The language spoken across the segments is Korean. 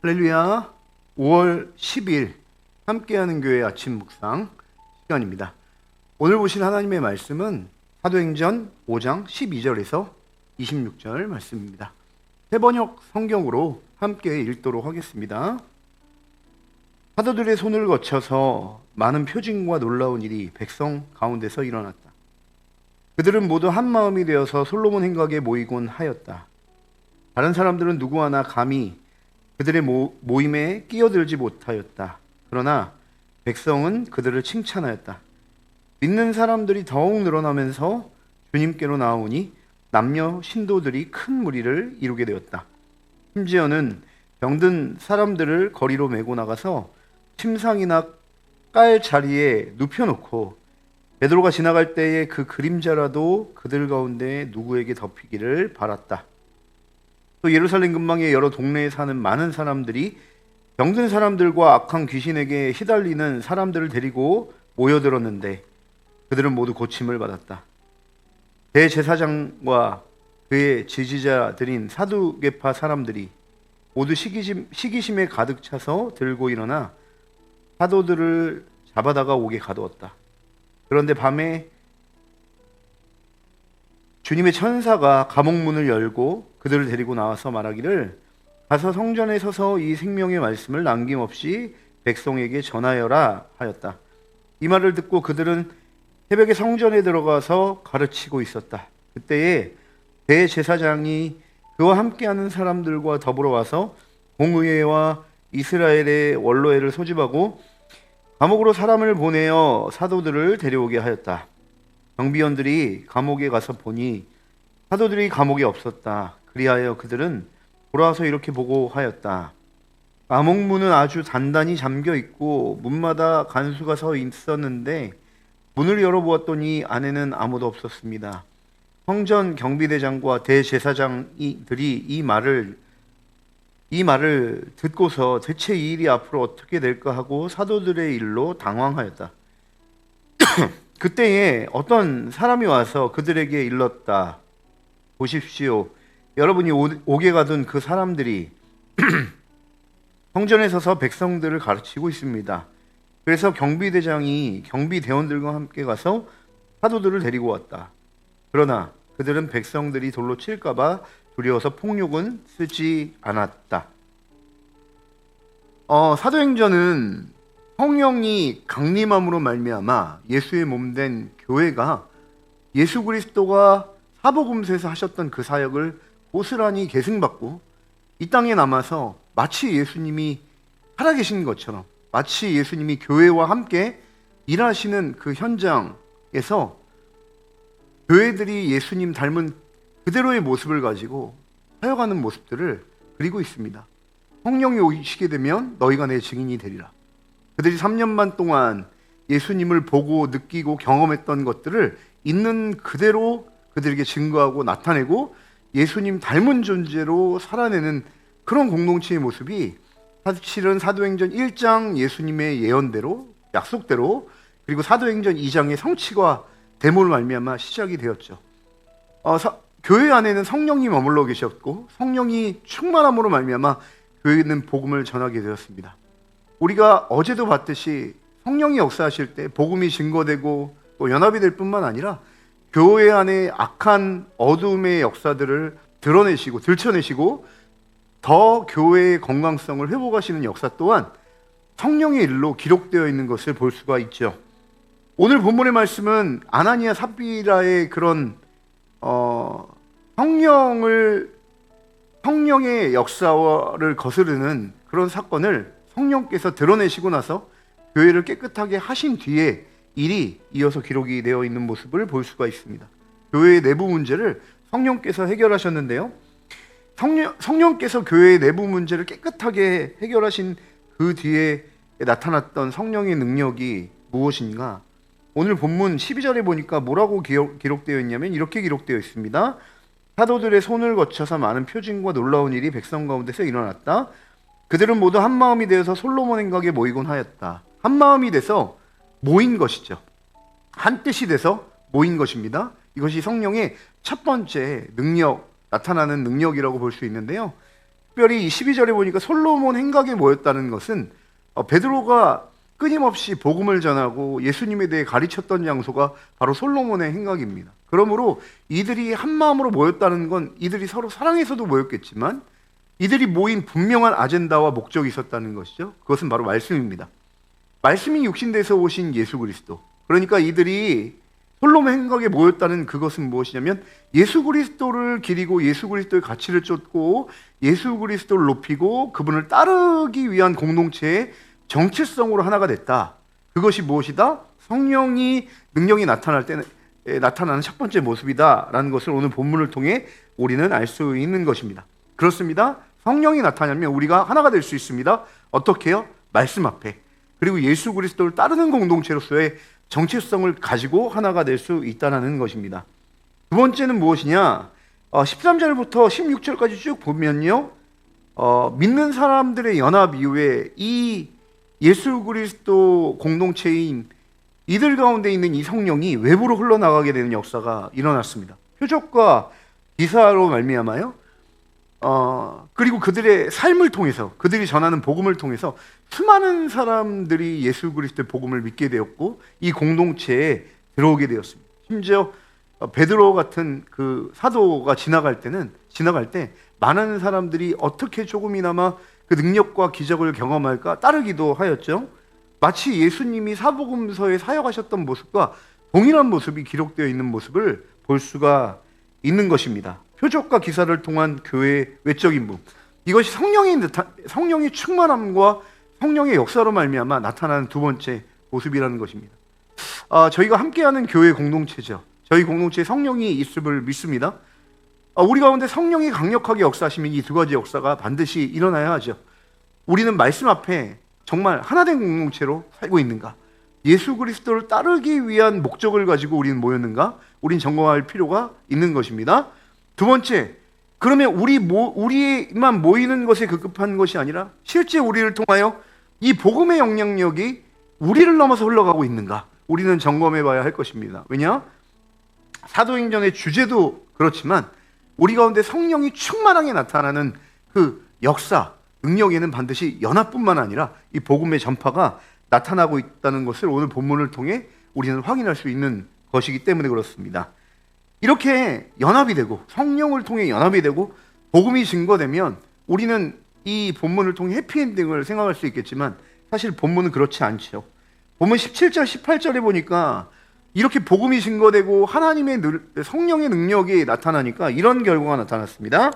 할렐루야. 5월 10일 함께하는 교회 아침 묵상 시간입니다. 오늘 보실 하나님의 말씀은 사도행전 5장 12절에서 26절 말씀입니다. 새번역 성경으로 함께 읽도록 하겠습니다. 사도들의 손을 거쳐서 많은 표징과 놀라운 일이 백성 가운데서 일어났다. 그들은 모두 한 마음이 되어서 솔로몬 행각에 모이곤 하였다. 다른 사람들은 누구 하나 감히 그들의 모임에 끼어들지 못하였다. 그러나 백성은 그들을 칭찬하였다. 믿는 사람들이 더욱 늘어나면서 주님께로 나오니 남녀 신도들이 큰 무리를 이루게 되었다. 심지어는 병든 사람들을 거리로 메고 나가서 침상이나 깔 자리에 눕혀놓고 베드로가 지나갈 때에 그 그림자라도 그들 가운데 누구에게 덮이기를 바랐다. 또 예루살렘 근방의 여러 동네에 사는 많은 사람들이 병든 사람들과 악한 귀신에게 휘달리는 사람들을 데리고 모여들었는데 그들은 모두 고침을 받았다. 대제사장과 그의 지지자들인 사두개파 사람들이 모두 시기심에 가득 차서 들고 일어나 사도들을 잡아다가 옥에 가두었다. 그런데 밤에 주님의 천사가 감옥 문을 열고 그들을 데리고 나와서 말하기를 가서 성전에 서서 이 생명의 말씀을 남김없이 백성에게 전하여라 하였다. 이 말을 듣고 그들은 새벽에 성전에 들어가서 가르치고 있었다. 그때에 대제사장이 그와 함께하는 사람들과 더불어 와서 공의회와 이스라엘의 원로회를 소집하고 감옥으로 사람을 보내어 사도들을 데려오게 하였다. 경비원들이 감옥에 가서 보니 사도들이 감옥에 없었다. 그리하여 그들은 돌아와서 이렇게 보고하였다. 감옥 문은 아주 단단히 잠겨 있고 문마다 간수가 서 있었는데 문을 열어보았더니 안에는 아무도 없었습니다. 성전 경비대장과 대제사장들이 이 말을 듣고서 대체 이 일이 앞으로 어떻게 될까 하고 사도들의 일로 당황하였다. 그때에 어떤 사람이 와서 그들에게 일렀다. 보십시오. 여러분이 옥에 가둔 그 사람들이 성전에 서서 백성들을 가르치고 있습니다. 그래서 경비대장이 경비대원들과 함께 가서 사도들을 데리고 왔다. 그러나 그들은 백성들이 돌로 칠까 봐 두려워서 폭력은 쓰지 않았다. 사도행전은 성령이 강림함으로 말미암아 예수의 몸된 교회가 예수 그리스도가 사복음서에서 하셨던 그 사역을 고스란히 계승받고 이 땅에 남아서 마치 예수님이 살아계신 것처럼 마치 예수님이 교회와 함께 일하시는 그 현장에서 교회들이 예수님 닮은 그대로의 모습을 가지고 사역하는 모습들을 그리고 있습니다. 성령이 오시게 되면 너희가 내 증인이 되리라. 그들이 3년 반 동안 예수님을 보고 느끼고 경험했던 것들을 있는 그대로 그들에게 증거하고 나타내고 예수님 닮은 존재로 살아내는 그런 공동체의 모습이 사실은 사도행전 1장 예수님의 예언대로 약속대로 그리고 사도행전 2장의 성취가 됨으로 말미암아 시작이 되었죠. 교회 안에는 성령이 머물러 계셨고 성령이 충만함으로 말미암아 교회는 복음을 전하게 되었습니다. 우리가 어제도 봤듯이 성령이 역사하실 때 복음이 증거되고 또 연합이 될 뿐만 아니라 교회 안에 악한 어둠의 역사들을 드러내시고 들춰내시고 더 교회의 건강성을 회복하시는 역사 또한 성령의 일로 기록되어 있는 것을 볼 수가 있죠. 오늘 본문의 말씀은 아나니아 삽비라의 그런 성령의 역사를 거스르는 그런 사건을 성령께서 드러내시고 나서 교회를 깨끗하게 하신 뒤에 일이 이어서 기록이 되어 있는 모습을 볼 수가 있습니다. 교회의 내부 문제를 성령께서 해결하셨는데요. 성령께서 교회의 내부 문제를 깨끗하게 해결하신 그 뒤에 나타났던 성령의 능력이 무엇인가? 오늘 본문 12절에 보니까 뭐라고 기록되어 있냐면 이렇게 기록되어 있습니다. 사도들의 손을 거쳐서 많은 표징과 놀라운 일이 백성 가운데서 일어났다. 그들은 모두 한 마음이 되어서 솔로몬 행각에 모이곤 하였다. 한 마음이 돼서 모인 것이죠. 한 뜻이 돼서 모인 것입니다. 이것이 성령의 첫 번째 능력, 나타나는 능력이라고 볼 수 있는데요. 특별히 12절에 보니까 솔로몬 행각에 모였다는 것은 베드로가 끊임없이 복음을 전하고 예수님에 대해 가르쳤던 장소가 바로 솔로몬의 행각입니다. 그러므로 이들이 한 마음으로 모였다는 건 이들이 서로 사랑해서도 모였겠지만 이들이 모인 분명한 아젠다와 목적이 있었다는 것이죠. 그것은 바로 말씀입니다. 말씀이 육신돼서 오신 예수 그리스도. 그러니까 이들이 솔로몬 행각에 모였다는 그것은 무엇이냐면 예수 그리스도를 기리고 예수 그리스도의 가치를 쫓고 예수 그리스도를 높이고 그분을 따르기 위한 공동체의 정체성으로 하나가 됐다. 그것이 무엇이다? 성령이 능력이 나타날 때 나타나는 첫 번째 모습이다라는 것을 오늘 본문을 통해 우리는 알 수 있는 것입니다. 그렇습니다. 성령이 나타나면 우리가 하나가 될 수 있습니다. 어떻게요? 말씀 앞에. 그리고 예수 그리스도를 따르는 공동체로서의 정체성을 가지고 하나가 될 수 있다는 것입니다. 두 번째는 무엇이냐? 13절부터 16절까지 쭉 보면요. 믿는 사람들의 연합 이후에 이 예수 그리스도 공동체인 이들 가운데 있는 이 성령이 외부로 흘러나가게 되는 역사가 일어났습니다. 표적과 기사로 말미암아요. 그리고 그들의 삶을 통해서 그들이 전하는 복음을 통해서 수많은 사람들이 예수 그리스도의 복음을 믿게 되었고 이 공동체에 들어오게 되었습니다. 심지어 베드로 같은 그 사도가 지나갈 때 많은 사람들이 어떻게 조금이나마 그 능력과 기적을 경험할까 따르기도 하였죠. 마치 예수님이 사복음서에 사역하셨던 모습과 동일한 모습이 기록되어 있는 모습을 볼 수가 있는 것입니다. 표적과 기사를 통한 교회의 외적 임무. 이것이 성령의 충만함과 성령의 역사로 말미암아 나타나는 두 번째 모습이라는 것입니다. 저희가 함께하는 교회 공동체죠. 저희 공동체에 성령이 있음을 믿습니다. 우리 가운데 성령이 강력하게 역사하시면 이 두 가지 역사가 반드시 일어나야 하죠. 우리는 말씀 앞에 정말 하나된 공동체로 살고 있는가? 예수 그리스도를 따르기 위한 목적을 가지고 우리는 모였는가? 우린 점검할 필요가 있는 것입니다. 두 번째, 그러면 우리만 모이는 것에 급급한 것이 아니라 실제 우리를 통하여 이 복음의 영향력이 우리를 넘어서 흘러가고 있는가? 우리는 점검해 봐야 할 것입니다. 왜냐? 사도행전의 주제도 그렇지만 우리 가운데 성령이 충만하게 나타나는 그 역사, 능력에는 반드시 연합뿐만 아니라 이 복음의 전파가 나타나고 있다는 것을 오늘 본문을 통해 우리는 확인할 수 있는 것이기 때문에 그렇습니다. 이렇게 연합이 되고 성령을 통해 연합이 되고 복음이 증거되면 우리는 이 본문을 통해 해피엔딩을 생각할 수 있겠지만 사실 본문은 그렇지 않죠. 본문 17절, 18절에 보니까 이렇게 복음이 증거되고 하나님의 성령의 능력이 나타나니까 이런 결과가 나타났습니다.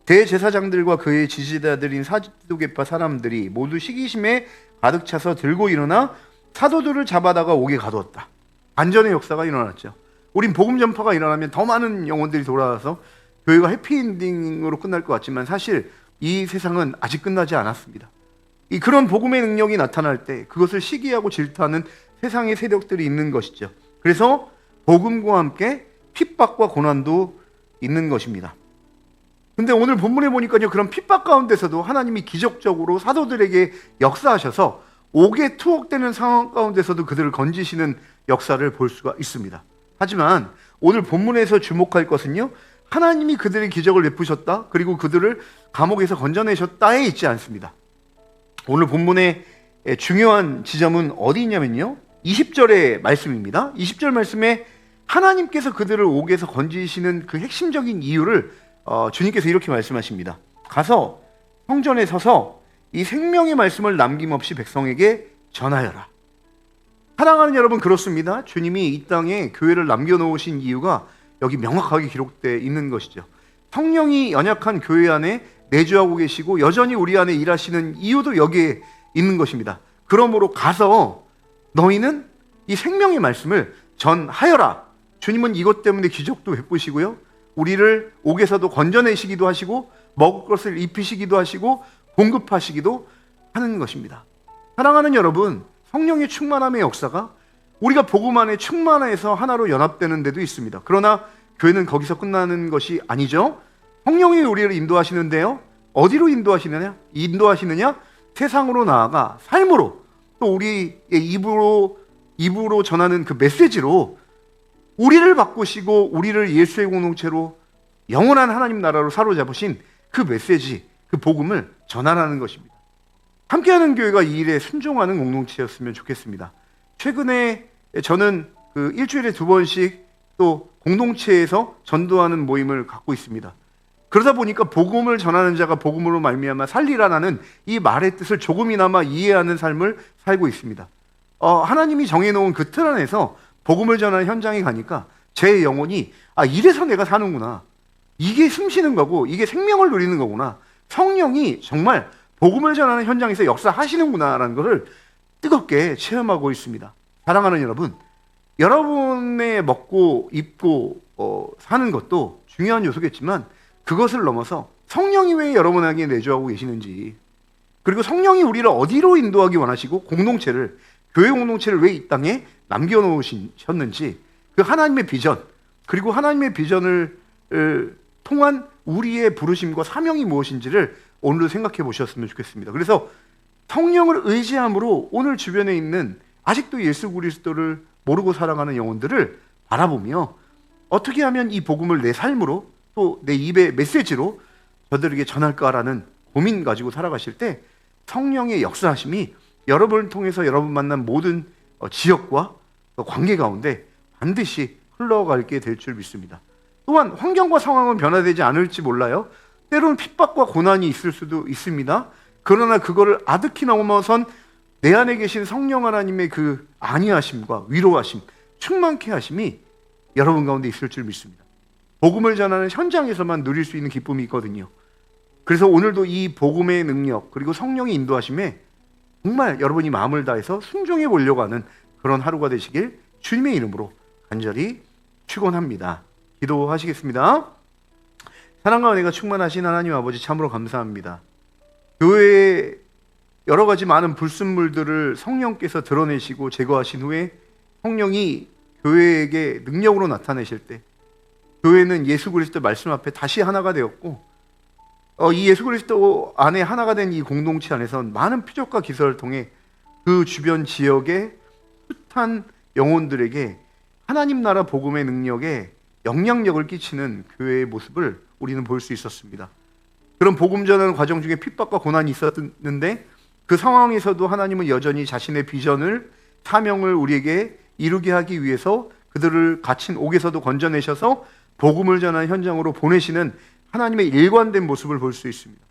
대제사장들과 그의 지지자들인 사두개파 사람들이 모두 시기심에 가득 차서 들고 일어나 사도들을 잡아다가 옥에 가두었다. 반전의 역사가 일어났죠. 우린 복음 전파가 일어나면 더 많은 영혼들이 돌아와서 교회가 해피엔딩으로 끝날 것 같지만 사실 이 세상은 아직 끝나지 않았습니다. 그런 복음의 능력이 나타날 때 그것을 시기하고 질투하는 세상의 세력들이 있는 것이죠. 그래서 복음과 함께 핍박과 고난도 있는 것입니다. 근데 오늘 본문에 보니까요, 그런 핍박 가운데서도 하나님이 기적적으로 사도들에게 역사하셔서 옥에 투옥되는 상황 가운데서도 그들을 건지시는 역사를 볼 수가 있습니다. 하지만 오늘 본문에서 주목할 것은요, 하나님이 그들의 기적을 베푸셨다, 그리고 그들을 감옥에서 건져내셨다에 있지 않습니다. 오늘 본문의 중요한 지점은 어디 있냐면요, 20절의 말씀입니다. 20절 말씀에 하나님께서 그들을 옥에서 건지시는 그 핵심적인 이유를 주님께서 이렇게 말씀하십니다. 가서 성전에 서서 이 생명의 말씀을 남김없이 백성에게 전하여라. 사랑하는 여러분, 그렇습니다. 주님이 이 땅에 교회를 남겨놓으신 이유가 여기 명확하게 기록되어 있는 것이죠. 성령이 연약한 교회 안에 내주하고 계시고 여전히 우리 안에 일하시는 이유도 여기에 있는 것입니다. 그러므로 가서 너희는 이 생명의 말씀을 전하여라. 주님은 이것 때문에 기적도 베푸시고요, 우리를 옥에서도 건져내시기도 하시고 먹을 것을 입히시기도 하시고 공급하시기도 하는 것입니다. 사랑하는 여러분, 성령의 충만함의 역사가 우리가 복음 안에 충만해서 하나로 연합되는 데도 있습니다. 그러나 교회는 거기서 끝나는 것이 아니죠. 성령이 우리를 인도하시는데요, 어디로 인도하시느냐? 세상으로 나아가 삶으로, 또 우리의 입으로 전하는 그 메시지로 우리를 바꾸시고 우리를 예수의 공동체로 영원한 하나님 나라로 사로잡으신 그 메시지, 그 복음을 전하라는 것입니다. 함께하는 교회가 이 일에 순종하는 공동체였으면 좋겠습니다. 최근에 저는 그 일주일에 2번씩 또 공동체에서 전도하는 모임을 갖고 있습니다. 그러다 보니까 복음을 전하는 자가 복음으로 말미암아 살리라라는 이 말의 뜻을 조금이나마 이해하는 삶을 살고 있습니다. 하나님이 정해놓은 그 틀 안에서 복음을 전하는 현장에 가니까 제 영혼이 이래서 내가 사는구나. 이게 숨쉬는 거고 이게 생명을 누리는 거구나. 성령이 정말 복음을 전하는 현장에서 역사하시는구나라는 것을 뜨겁게 체험하고 있습니다. 사랑하는 여러분, 여러분의 먹고 입고 사는 것도 중요한 요소겠지만 그것을 넘어서 성령이 왜 여러분에게 내주하고 계시는지, 그리고 성령이 우리를 어디로 인도하기 원하시고 공동체를, 교회 공동체를 왜 이 땅에 남겨놓으셨는지, 그 하나님의 비전, 그리고 하나님의 비전을 통한 우리의 부르심과 사명이 무엇인지를 오늘도 생각해 보셨으면 좋겠습니다. 그래서 성령을 의지함으로 오늘 주변에 있는 아직도 예수 그리스도를 모르고 살아가는 영혼들을 바라보며 어떻게 하면 이 복음을 내 삶으로 또 내 입의 메시지로 저들에게 전할까라는 고민 가지고 살아가실 때 성령의 역사하심이 여러분을 통해서 여러분 만난 모든 지역과 관계 가운데 반드시 흘러가게 될 줄 믿습니다. 또한 환경과 상황은 변화되지 않을지 몰라요. 때로는 핍박과 고난이 있을 수도 있습니다. 그러나 그거를 아득히 넘어선 내 안에 계신 성령 하나님의 그 안위하심과 위로하심, 충만케 하심이 여러분 가운데 있을 줄 믿습니다. 복음을 전하는 현장에서만 누릴 수 있는 기쁨이 있거든요. 그래서 오늘도 이 복음의 능력 그리고 성령의 인도하심에 정말 여러분이 마음을 다해서 순종해 보려고 하는 그런 하루가 되시길 주님의 이름으로 간절히 축원합니다. 기도하시겠습니다. 사랑과 은혜가 충만하신 하나님 아버지, 참으로 감사합니다. 교회에 여러 가지 많은 불순물들을 성령께서 드러내시고 제거하신 후에 성령이 교회에게 능력으로 나타내실 때 교회는 예수 그리스도 말씀 앞에 다시 하나가 되었고, 이 예수 그리스도 안에 하나가 된 이 공동체 안에선 많은 표적과 기사를 통해 그 주변 지역의 숱한 영혼들에게 하나님 나라 복음의 능력에 영향력을 끼치는 교회의 모습을 우리는 볼 수 있었습니다. 그런 복음 전하는 과정 중에 핍박과 고난이 있었는데 그 상황에서도 하나님은 여전히 자신의 비전을, 사명을 우리에게 이루게 하기 위해서 그들을 갇힌 옥에서도 건져내셔서 복음을 전하는 현장으로 보내시는 하나님의 일관된 모습을 볼 수 있습니다.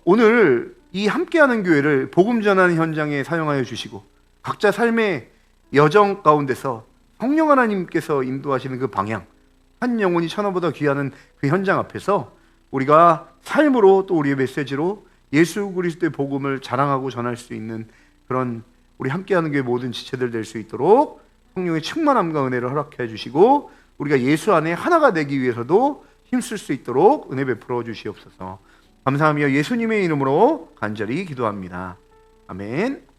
오늘 이 함께하는 교회를 복음 전하는 현장에 사용하여 주시고 각자 삶의 여정 가운데서 성령 하나님께서 인도하시는 그 방향, 한 영혼이 천하보다 귀하는 그 현장 앞에서 우리가 삶으로 또 우리의 메시지로 예수 그리스도의 복음을 자랑하고 전할 수 있는 그런 우리 함께하는 교회 모든 지체들 될 수 있도록 성령의 충만함과 은혜를 허락해 주시고 우리가 예수 안에 하나가 되기 위해서도 힘쓸 수 있도록 은혜 베풀어 주시옵소서. 감사하며 예수님의 이름으로 간절히 기도합니다. 아멘.